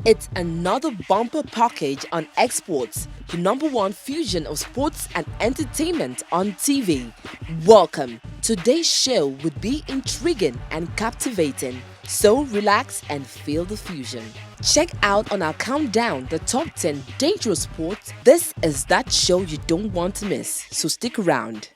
It's another bumper package on Exports, the #1 fusion of sports and entertainment on TV. Welcome. Today's show would be intriguing and captivating, so relax and feel the fusion. Check out on our countdown the top 10 dangerous sports. This is that show you don't want to miss, so stick around.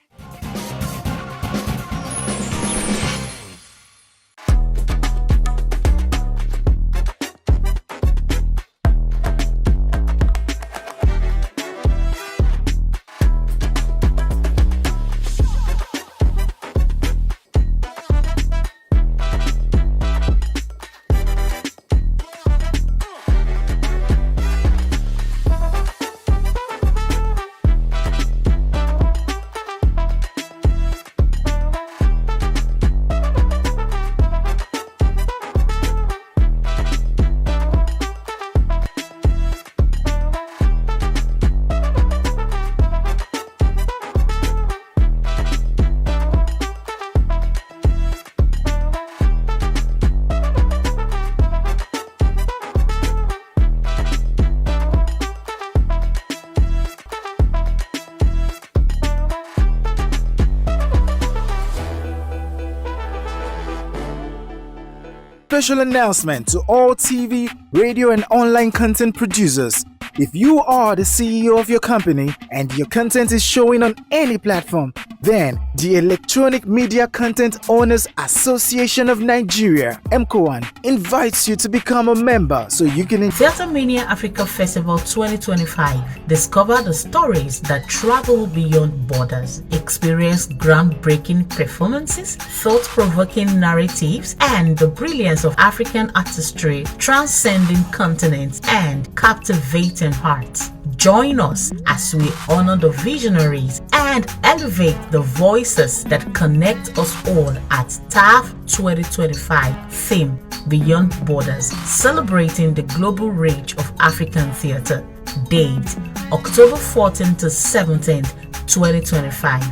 Special announcement to all TV, radio, and online content producers. If you are the CEO of your company and your content is showing on any platform, then the Electronic Media Content Owners Association of Nigeria, EMCOAN, invites you to become a member so you can Theatre Mania Africa Festival 2025. Discover the stories that travel beyond borders. Experience groundbreaking performances, thought-provoking narratives, and the brilliance of African artistry transcending continents and captivating hearts. Join us as we honor the visionaries and elevate the voices that connect us all at TAF 2025 theme Beyond Borders, celebrating the global reach of African theatre. Date October 14th to 17th, 2025.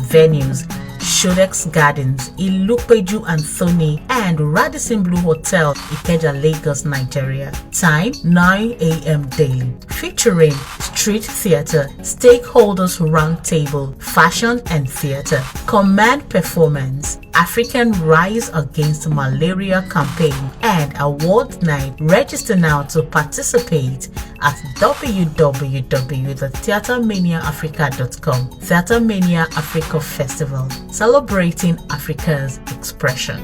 Venues Shodex Gardens, Ilupeju Anthony, and Radisson Blue Hotel, Ikeja, Lagos, Nigeria. Time 9 a.m. daily. Featuring street theatre, stakeholders roundtable, fashion and theatre, command performance, African Rise Against Malaria campaign, and award night. Register now to participate at www.theatremaniaafrica.com. Theatre Mania Africa Festival, celebrating Africa's expression.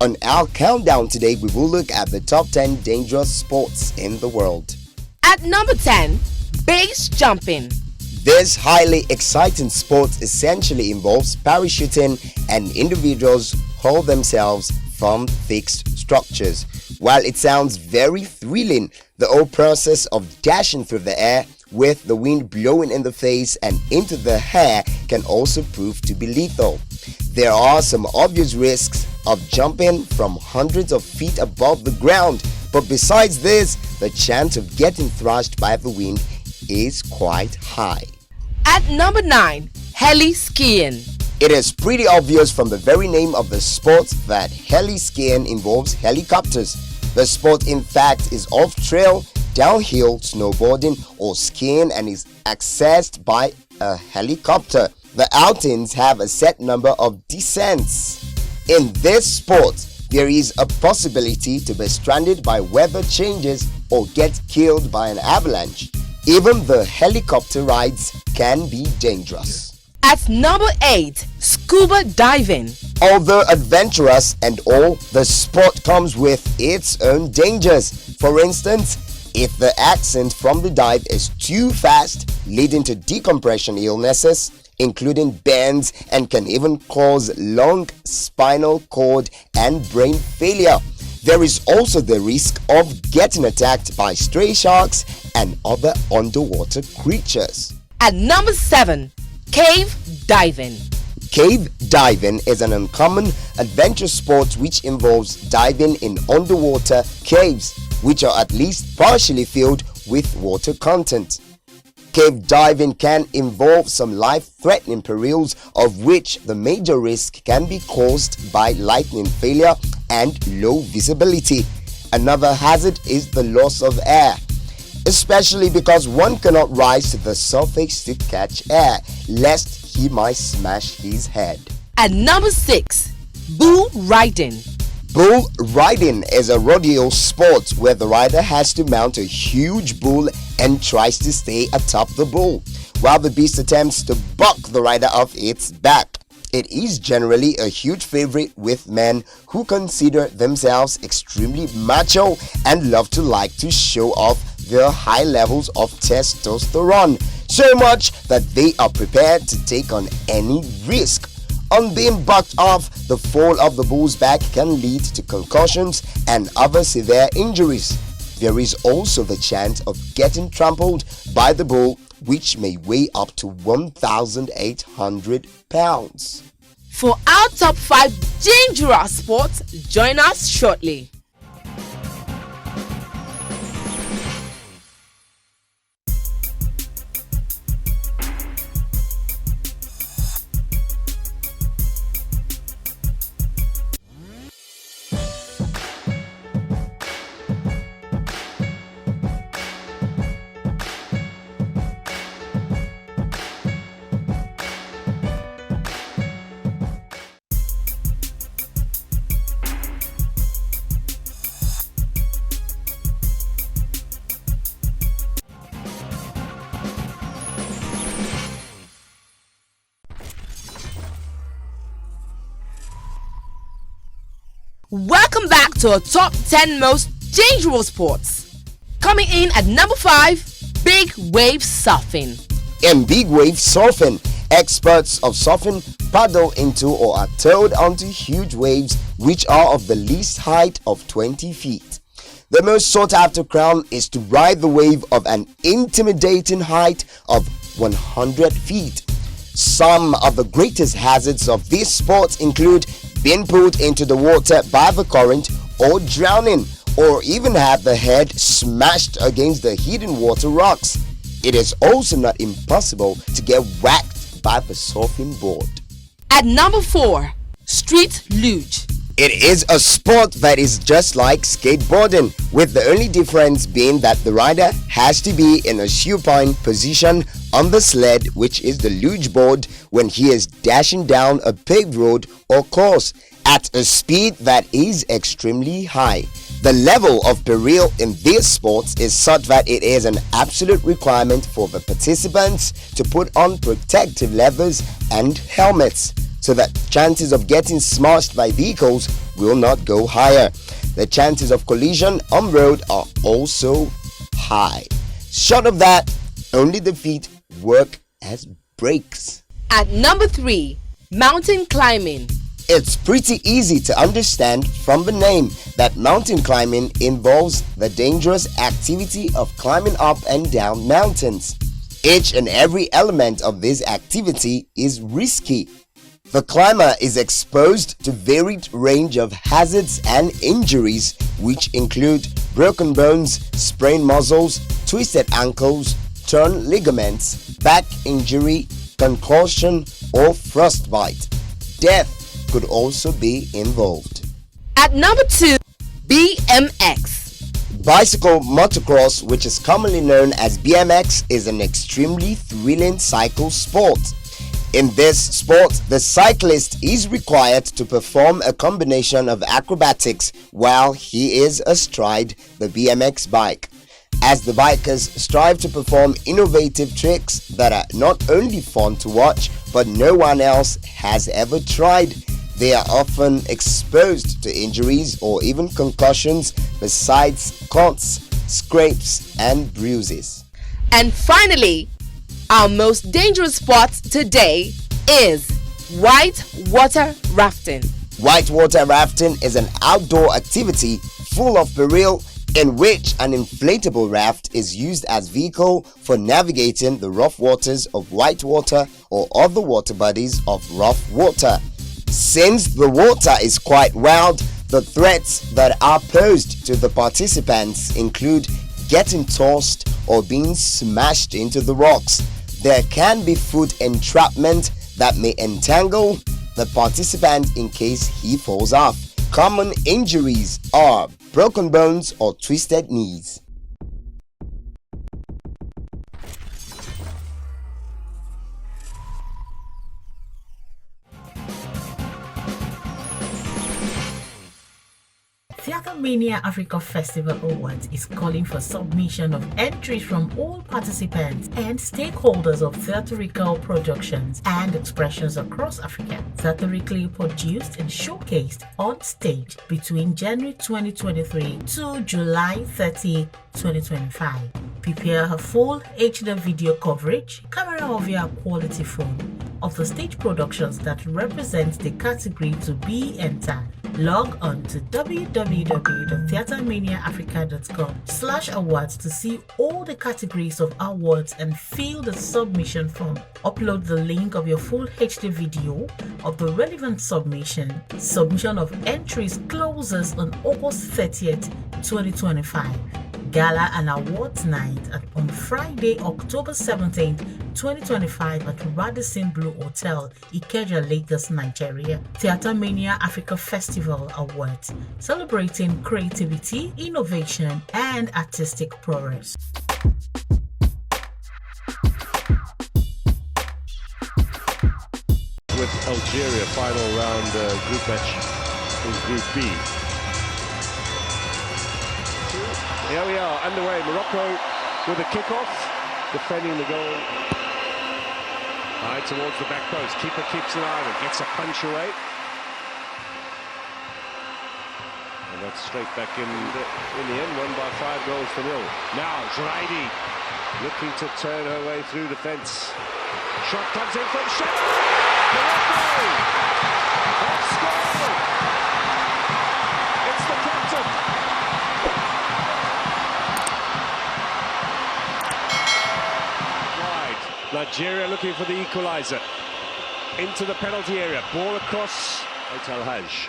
On our countdown today, we will look at the top 10 dangerous sports in the world. At number 10, base jumping. This highly exciting sport essentially involves parachuting and individuals hurl themselves from fixed structures. While it sounds very thrilling, the whole process of dashing through the air with the wind blowing in the face and into the hair can also prove to be lethal. There are some obvious risks of jumping from hundreds of feet above the ground, but besides this, the chance of getting thrashed by the wind is quite high. At number 9, heli skiing. It is pretty obvious from the very name of the sport that heli skiing involves helicopters. The sport, in fact, is off-trail, downhill snowboarding or skiing and is accessed by a helicopter. The outings have a set number of descents. In this sport, there is a possibility to be stranded by weather changes or get killed by an avalanche. Even the helicopter rides can be dangerous. At number 8, scuba diving. Although adventurous and all, the sport comes with its own dangers. For instance, if the ascent from the dive is too fast, leading to decompression illnesses, including burns, and can even cause lung, spinal cord, and brain failure. There is also the risk of getting attacked by stray sharks and other underwater creatures. At number 7, cave diving. Cave diving is an uncommon adventure sport which involves diving in underwater caves, which are at least partially filled with water content. Cave diving can involve some life-threatening perils, of which the major risk can be caused by lightning failure and low visibility. Another hazard is the loss of air, especially because one cannot rise to the surface to catch air, lest he might smash his head. At number 6, bull riding. Bull riding is a rodeo sport where the rider has to mount a huge bull and tries to stay atop the bull, while the beast attempts to buck the rider off its back. It is generally a huge favorite with men who consider themselves extremely macho and love to show off their high levels of testosterone, so much that they are prepared to take on any risk. On being bucked off, the fall of the bull's back can lead to concussions and other severe injuries. There is also the chance of getting trampled by the bull, which may weigh up to 1,800 pounds. For our top 5 dangerous sports, join us shortly. Welcome back to our top 10 most dangerous sports. Coming in at number 5, big wave surfing. In big wave surfing, experts of surfing paddle into or are towed onto huge waves which are of the least height of 20 feet. The most sought after crown is to ride the wave of an intimidating height of 100 feet. Some of the greatest hazards of this sport include being pulled into the water by the current or drowning, or even have the head smashed against the hidden water rocks. It is also not impossible to get whacked by the surfing board. At number 4, street luge. It is a sport that is just like skateboarding, with the only difference being that the rider has to be in a supine position on the sled, which is the luge board, when he is dashing down a paved road or course at a speed that is extremely high. The level of peril in this sport is such that it is an absolute requirement for the participants to put on protective leathers and helmets, so that chances of getting smashed by vehicles will not go higher. The chances of collision on road are also high. Short of that, only the feet work as brakes. At number 3, mountain climbing. It's pretty easy to understand from the name that mountain climbing involves the dangerous activity of climbing up and down mountains. Each and every element of this activity is risky. The climber is exposed to varied range of hazards and injuries, which include broken bones, sprained muscles, twisted ankles, torn ligaments, back injury, concussion, or frostbite. Death could also be involved. At number 2, BMX. Bicycle motocross, which is commonly known as BMX, is an extremely thrilling cycle sport. In this sport, the cyclist is required to perform a combination of acrobatics while he is astride the BMX bike, as the bikers strive to perform innovative tricks that are not only fun to watch, but no one else has ever tried. They are often exposed to injuries or even concussions, besides cuts, scrapes, and bruises. And finally, our most dangerous sport today is whitewater rafting. Whitewater rafting is an outdoor activity full of peril in which an inflatable raft is used as vehicle for navigating the rough waters of whitewater or other water bodies of rough water. Since the water is quite wild, the threats that are posed to the participants include getting tossed or being smashed into the rocks. There can be foot entrapment that may entangle the participant in case he falls off. Common injuries are broken bones or twisted knees. Theatre Mania Africa Festival Awards is calling for submission of entries from all participants and stakeholders of theatrical productions and expressions across Africa, theatrically produced and showcased on stage between January 2023 to July 30, 2025. Prepare a full HD video coverage, camera or via quality phone of the stage productions that represent the category to be entered. Log on to www.theatremaniaafrica.com/awards to see all the categories of awards and fill the submission form. Upload the link of your full HD video of the relevant submission. Submission of entries closes on August 30th, 2025. Gala and Awards Night on Friday, October 17th, 2025 at Radisson Blue Hotel, Ikeja, Lagos, Nigeria. Theatre Mania Africa Festival Awards, celebrating creativity, innovation, and artistic progress. With Algeria, final round group match in Group B. Here we are, underway. Morocco with a kickoff, defending the goal. High towards the back post. Keeper keeps an eye on it, gets a punch away. And that's straight back in the end, won by 5-0. Now, Zraidi looking to turn her way through defence. Shot comes in from Shadow. Morocco have scored. It's the captain. Nigeria looking for the equaliser. Into the penalty area. Ball across. Hotel Haj.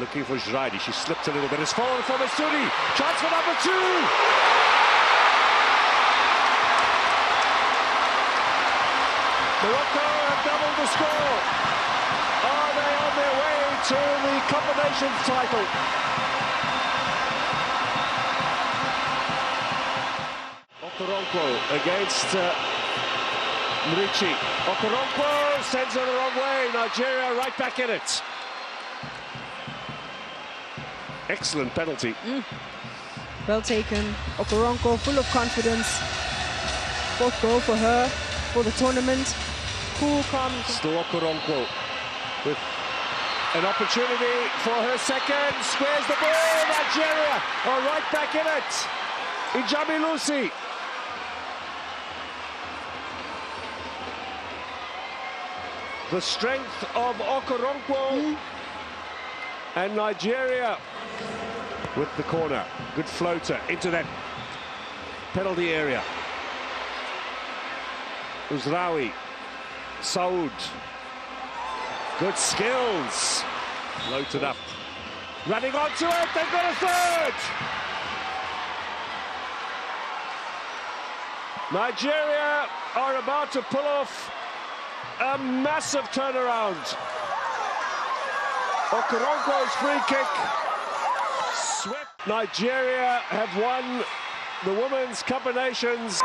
Looking for Zraidi. She slipped a little bit. It's fallen from Masudi. Chance for number 2. Morocco have doubled the score. Are they on their way to the Cup of Nations title? Okoronkwo against Murici. Okoronkwo sends her the wrong way. Nigeria right back in it. Excellent penalty. Well taken. Okoronkwo full of confidence. Fourth goal for her for the tournament. Cool, calm. Still Okoronkwo with an opportunity for her second. Squares the ball. Nigeria are right back in it. Ijami Lucy. The strength of Okoronkwo and Nigeria with the corner. Good floater into that penalty area. Uzraoui, Saud. Good skills. Floated up. Running onto it, they've got a third! Nigeria are about to pull off a massive turnaround. Okoronkwo's free kick swept. Nigeria have won the Women's Cup of Nations.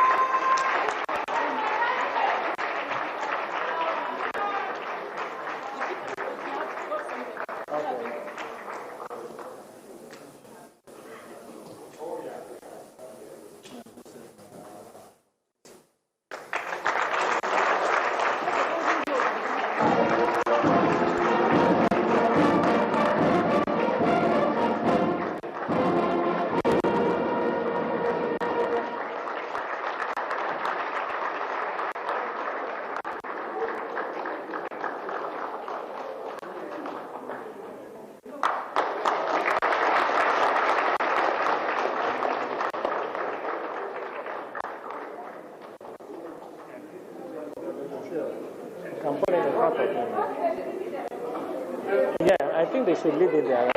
Yeah, I think they should leave it there.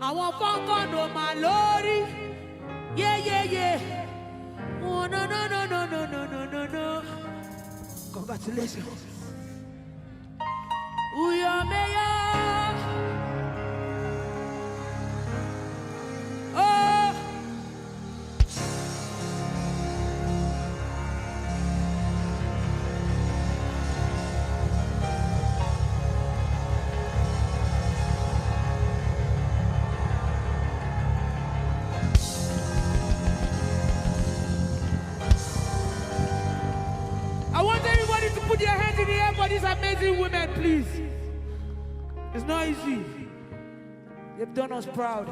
Àwọn fọ́nkàn ló máa lórí. Yeah. Oh, no. Congratulations. Uyo Meyo. Oh. I want everybody to put their hands in the air for these amazing women, please. It's not easy. They've done us proud.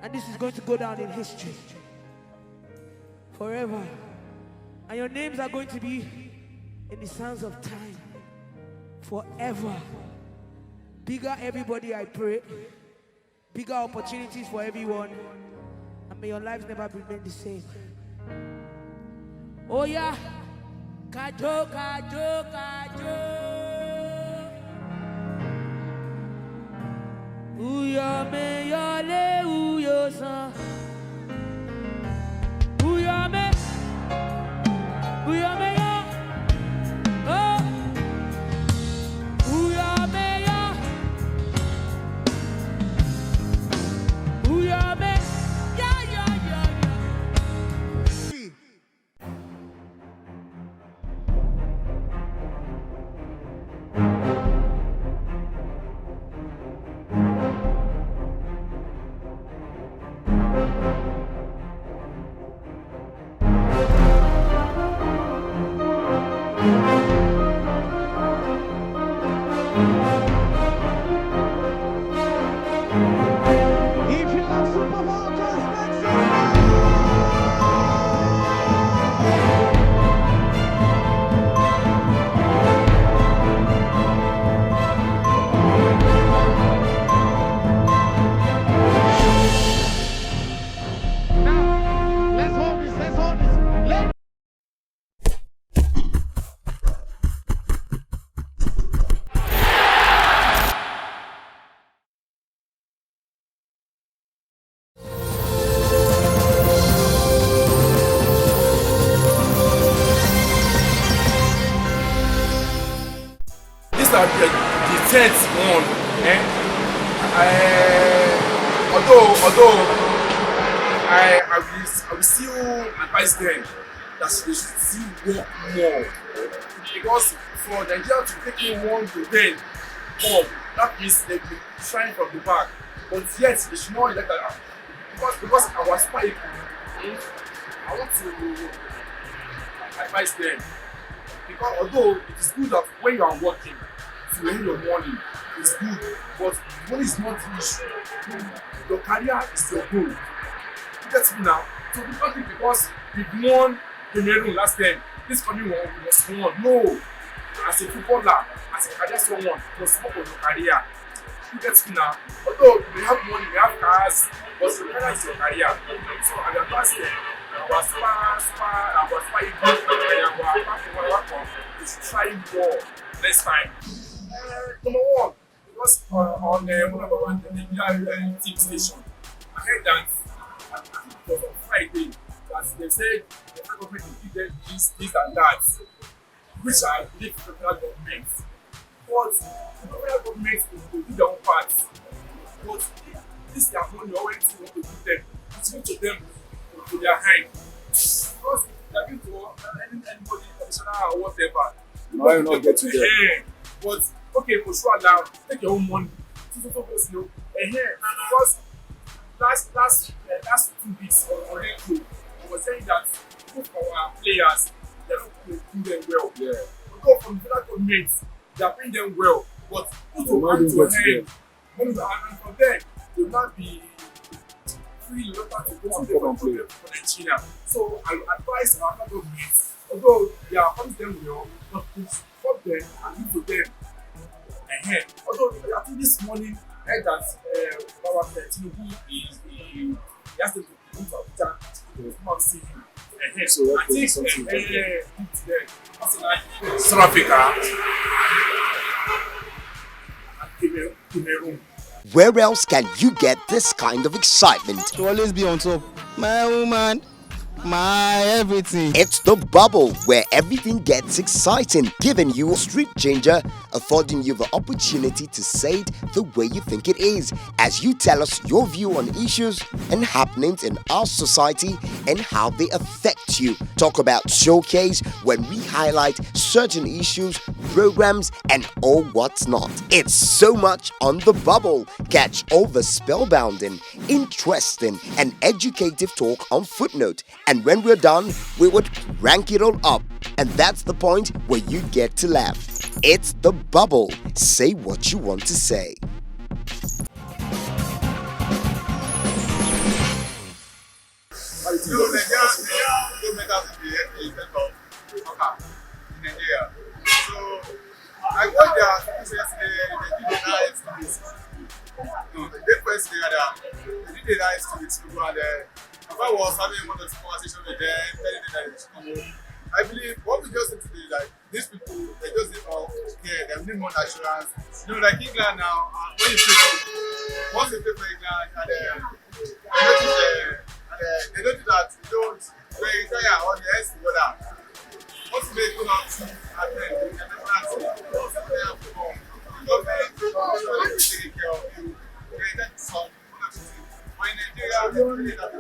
And this is going to go down in history forever. And your names are going to be in the sands of time forever. Bigger everybody, I pray. Bigger opportunities for everyone. And may your lives never remain the same. Oh yeah. Kajo. Uyo me yole uyo san. Uyo me yo. Oh. Uyo me yo. Uyo me. Yeah. If you love supermarkets, make some Now, let's hold this. These are the 10th one. Although I will still advise them that they should still work more, because for Nigeria to take in 1 to 10 more, that means they will be trying from the back. But yet they should not let that happen, because our spy, I want to advise them, because although it is good that when you are working to earn your money, it's good, but money is not the issue. Your career is your goal. You get me now? So because we won Cameroon last time, this coming one we must won. No, as a footballer, as a career someone, you must work on your career. You get me now? Although we have money, we have cars, but your career is your career. So I advise them. Our is trying more next time. Number one, because on one of the team station, I heard that I think it was on Friday that they said the federal government will give them this and that, which I believe the federal government. But the federal government will do their own part. But this their money already want to give them, it's going to them to their hand. Because they are going to anybody, traditional or whatever. Why not get to them? But okay, for sure now, take your own money. Because last 2 weeks on radio, I was saying that both of our players, they're not doing them well. Yeah. Because from the federal government, they're paying them well, but put your hand to hand, and from them, they will not be free to go to come and play. For Nigeria. So I advise our government, although they are hunting them well, but to support them and give to them ahead. Although I think this morning I heard that our Tinubu he has to move Abuja to come and see him ahead. So I think South Africa and Cameroon. Where else can you get this kind of excitement? To always be on top. My woman, my everything. It's the bubble where everything gets exciting, giving you a street changer, affording you the opportunity to say it the way you think it is, as you tell us your view on issues and happenings in our society and how they affect you. Talk about Showcase, when we highlight certain issues, programs, and all what's not. It's so much on the bubble. Catch all the spellbounding, interesting, and educative talk on Footnote. And when we're done, we would rank it all up. And that's the point where you get to laugh. It's the bubble. Say what you want to say. I watched their yesterday, they did a live to the first day they did a live to the people and I was having one of the conversations with them, telling them that they should come home. I believe what we just need to do is like these people, they just need more care, they need more assurance. You know, like England now, when you play, once they play for England and they don't do that, they don't retire on the S together. Once they come out and then they never ask you, once they have to come, the government is taking care of you, they get some when Nigeria really that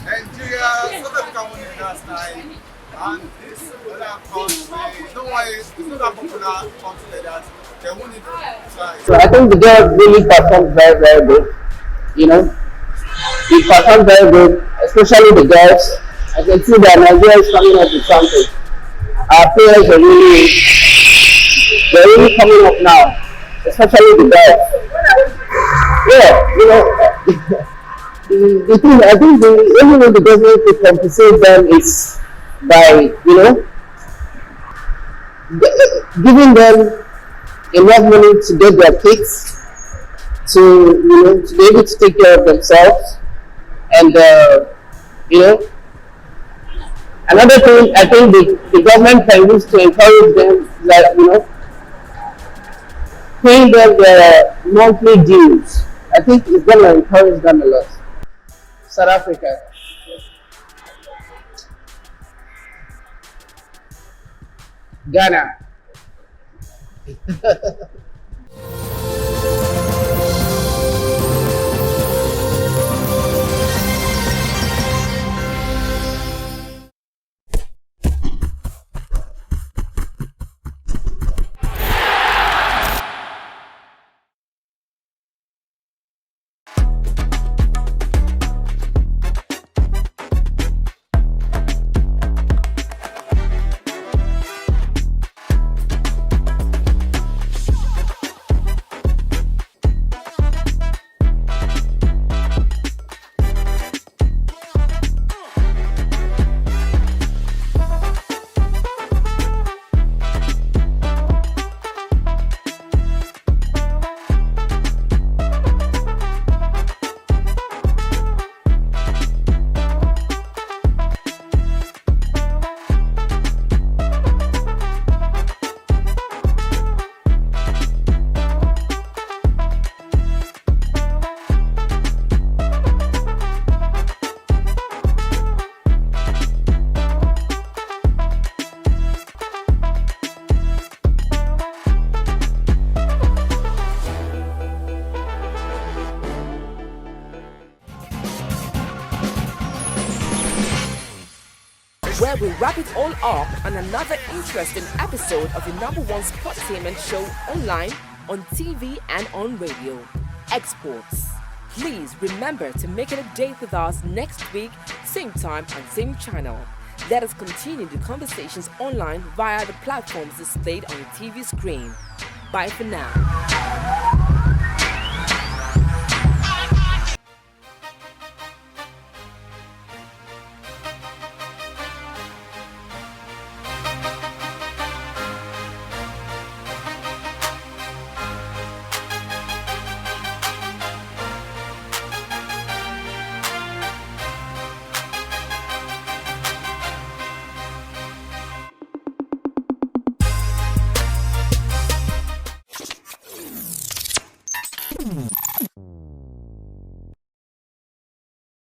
Nigeria, South Africa won it last time, and this other country, it's not that popular country like that. They won it twice. So I think the girls really performed very, very good. You know, they performed very good, especially the girls. I can see that Nigeria is coming up with something. Our players are really coming up now. Especially the girls. Yeah, you know, the thing, I think the only way the government could compensate them is by, you know, giving them enough money to get their kits, to, you know, to be able to take care of themselves. And, you know, another thing I think the government can use to encourage them, like, you know, paying them their monthly dues. I think it's going to encourage them a lot. South Africa. Ghana. Where we wrap it all up on another interesting episode of your number one sportainment show online, on TV and on radio, Exports. Please remember to make it a date with us next week, same time and same channel. Let us continue the conversations online via the platforms displayed on your TV screen. Bye for now.